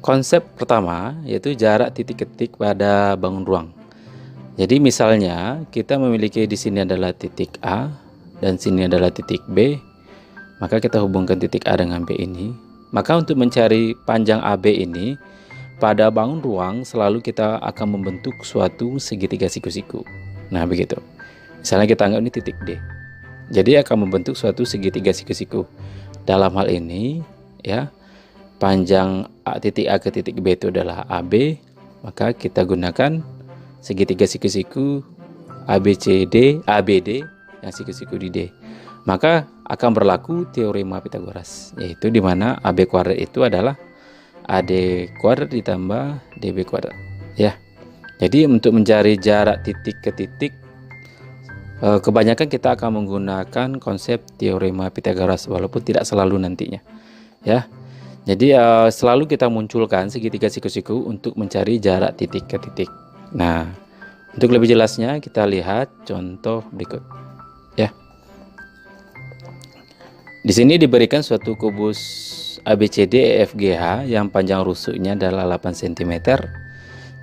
konsep pertama yaitu jarak titik ke titik pada bangun ruang. Jadi misalnya kita memiliki di sini adalah titik A dan sini adalah titik B, maka kita hubungkan titik A dengan B ini. Maka untuk mencari panjang AB ini pada bangun ruang selalu kita akan membentuk suatu segitiga siku-siku. Nah begitu. Misalnya kita anggap ini titik D. Jadi akan membentuk suatu segitiga siku-siku. Dalam hal ini ya, panjang titik A ke titik B itu adalah AB, maka kita gunakan segitiga siku-siku ABCD, ABD yang siku-siku di D. Maka akan berlaku teorema Pitagoras, yaitu di mana AB kuadrat itu adalah AD kuadrat ditambah DB kuadrat. Ya. Jadi untuk mencari jarak titik ke titik, kebanyakan kita akan menggunakan konsep teorema Pitagoras, walaupun tidak selalu nantinya. Ya. Jadi selalu kita munculkan segitiga siku-siku untuk mencari jarak titik ke titik. Nah, untuk lebih jelasnya kita lihat contoh berikut. Ya. Di sini diberikan suatu kubus ABCD EFGH yang panjang rusuknya adalah 8 cm,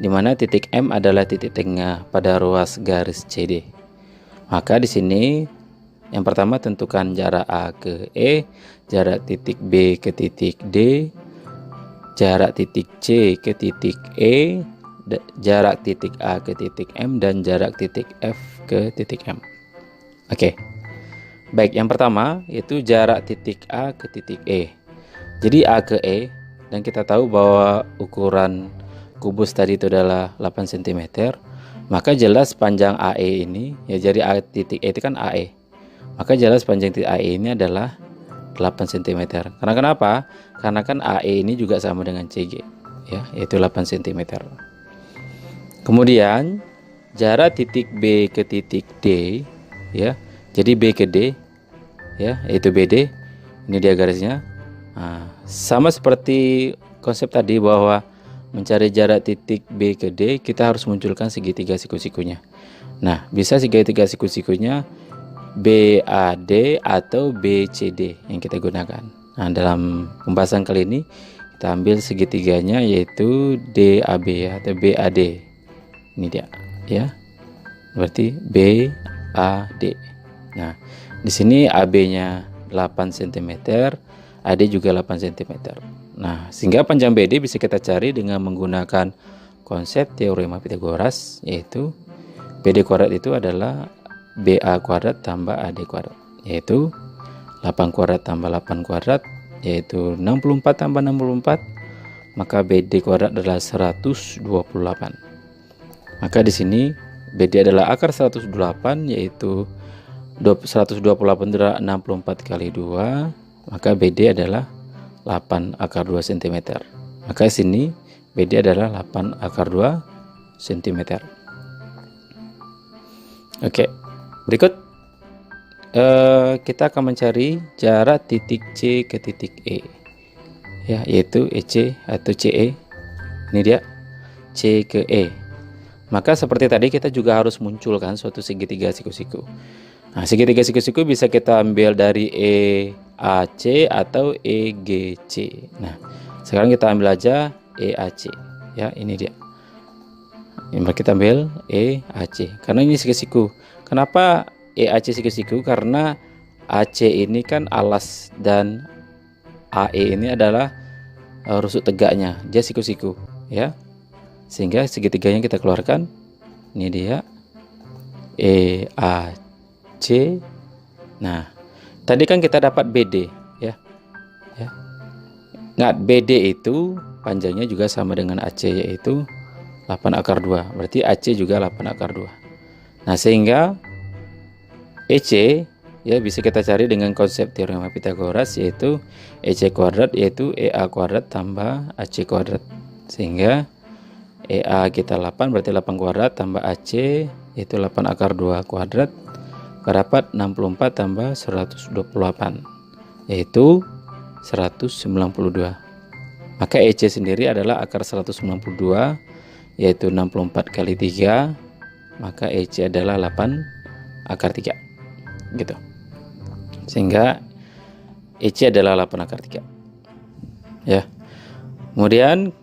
di mana titik M adalah titik tengah pada ruas garis CD. Maka di sini yang pertama tentukan jarak A ke E, jarak titik B ke titik D, jarak titik C ke titik E, jarak titik A ke titik M, dan jarak titik F ke titik M. Oke. Baik, yang pertama yaitu jarak titik A ke titik E. Jadi A ke E, dan kita tahu bahwa ukuran kubus tadi itu adalah 8 cm, maka jelas panjang AE ini, ya jadi A titik E itu kan AE, maka jelas panjang titik AE ini adalah 8 cm. Karena kenapa? Karena kan AE ini juga sama dengan CG, ya, yaitu 8 cm. Kemudian jarak titik B ke titik D, ya, jadi B ke D, ya, yaitu BD. Ini dia garisnya. Nah, sama seperti konsep tadi bahwa mencari jarak titik B ke D, kita harus munculkan segitiga siku-sikunya. Nah, bisa segitiga siku-sikunya BAD atau BCD yang kita gunakan. Nah, dalam pembahasan kali ini kita ambil segitiganya yaitu DAB atau BAD. Ini dia, ya. Berarti BAD. Nah, di sini AB-nya 8 cm, AD juga 8 cm. Nah, sehingga panjang BD bisa kita cari dengan menggunakan konsep teorema Pitagoras, yaitu BD kuadrat itu adalah BA kuadrat tambah AD kuadrat, yaitu 8 kuadrat tambah 8 kuadrat, yaitu 64 tambah 64, maka BD kuadrat adalah 128. Maka di sini BD adalah akar 128, yaitu 128 adalah 64 kali 2, maka BD adalah 8 akar 2 cm. Maka sini BD adalah 8 akar 2 cm. Oke, berikut kita akan mencari jarak titik C ke titik E, ya, yaitu EC atau CE. Ini dia, C ke E. Maka seperti tadi kita juga harus munculkan suatu segitiga siku-siku. Nah, segitiga siku-siku bisa kita ambil dari EAC atau EGC. Nah, sekarang kita ambil aja EAC, ya, ini dia. Ini kita ambil EAC karena ini siku-siku. Kenapa EAC siku-siku? Karena AC ini kan alas dan AE ini adalah rusuk tegaknya, dia siku-siku, ya. Sehingga segitiganya kita keluarkan. Ini dia EAC. Nah, tadi kan kita dapat BD, ya. Nah, BD itu panjangnya juga sama dengan AC, yaitu 8 akar 2. Berarti AC juga 8 akar 2. Nah, sehingga EC, ya, bisa kita cari dengan konsep teorema Pitagoras, yaitu EC kuadrat yaitu EA kuadrat tambah AC kuadrat. Sehingga EA kita 8, berarti 8 kuadrat tambah AC yaitu 8 akar 2 kuadrat, dapat 64 tambah 128 yaitu 192. Maka EC sendiri adalah akar 192 yaitu 64 kali 3, maka EC adalah 8 akar 3, gitu. Sehingga EC adalah 8 akar 3, ya. Kemudian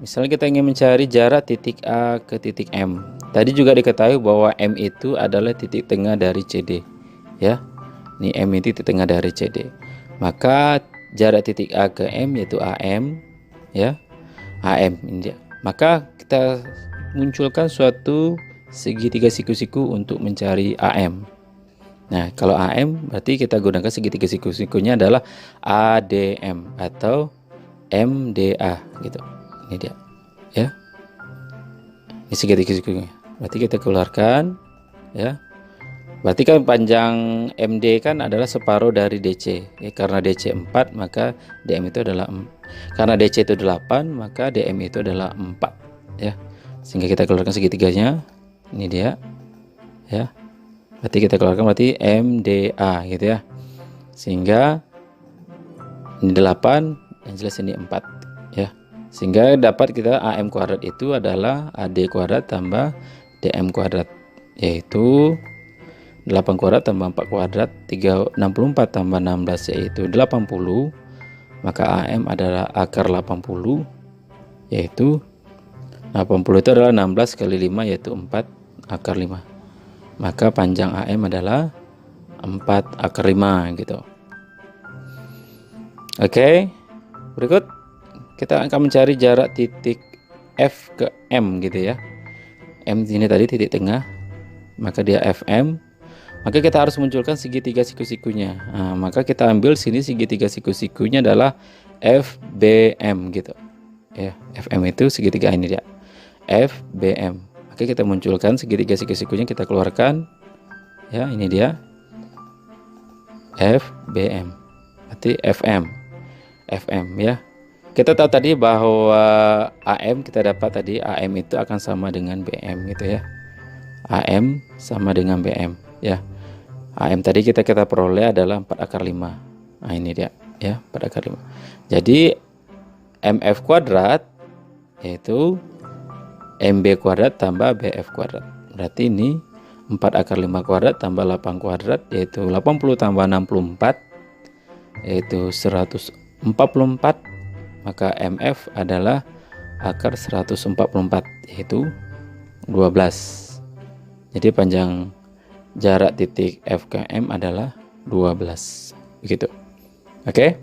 Misalnya kita ingin mencari jarak titik A ke titik M. Tadi juga diketahui bahwa M itu adalah titik tengah dari CD. Ya, ini M itu titik tengah dari CD. Maka jarak titik A ke M yaitu AM. Ya, AM ini dia. Maka kita munculkan suatu segitiga siku-siku untuk mencari AM. Nah, kalau AM berarti kita gunakan segitiga siku-sikunya adalah ADM atau MDA gitu. Ini dia, ya. Ini segitiga sikunya. Berarti kita keluarkan, ya. Berarti kan panjang MD kan adalah separuh dari DC. Ya, karena DC 4 maka DM itu adalah karena DC itu 8 maka DM itu adalah 4, ya. Sehingga kita keluarkan segitiganya. Ini dia, ya. Berarti kita keluarkan berarti MDA gitu ya. Sehingga ini 8, yang jelas ini 4, ya. Sehingga dapat kita AM kuadrat itu adalah AD kuadrat tambah DM kuadrat, yaitu 8 kuadrat tambah 4 kuadrat 64 tambah 16 yaitu 80. Maka AM adalah akar 80, yaitu 80 itu adalah 16 kali 5 yaitu 4 akar 5. Maka panjang AM adalah 4 akar 5 gitu. Oke, berikut kita akan mencari jarak titik F ke M gitu ya. M ini tadi titik tengah, maka dia FM. Maka kita harus munculkan segitiga siku-sikunya. Nah, maka kita ambil sini segitiga siku-sikunya adalah FBM gitu. Ya, FM itu segitiga ini dia. FBM. Maka kita munculkan segitiga siku-sikunya, kita keluarkan. Ya, ini dia. FBM. Berarti FM. FM ya. Kita tahu tadi bahwa AM kita dapat tadi AM itu akan sama dengan BM gitu ya. AM sama dengan BM ya. AM tadi kita peroleh adalah 4 akar 5. Nah ini dia ya, 4 akar 5. Jadi MF kuadrat yaitu MB kuadrat tambah BF kuadrat. Berarti ini 4 akar 5 kuadrat tambah 8 kuadrat yaitu 80 tambah 64 yaitu 144. Maka MF adalah akar 144 yaitu 12. Jadi panjang jarak titik F ke M adalah 12 begitu. Oke.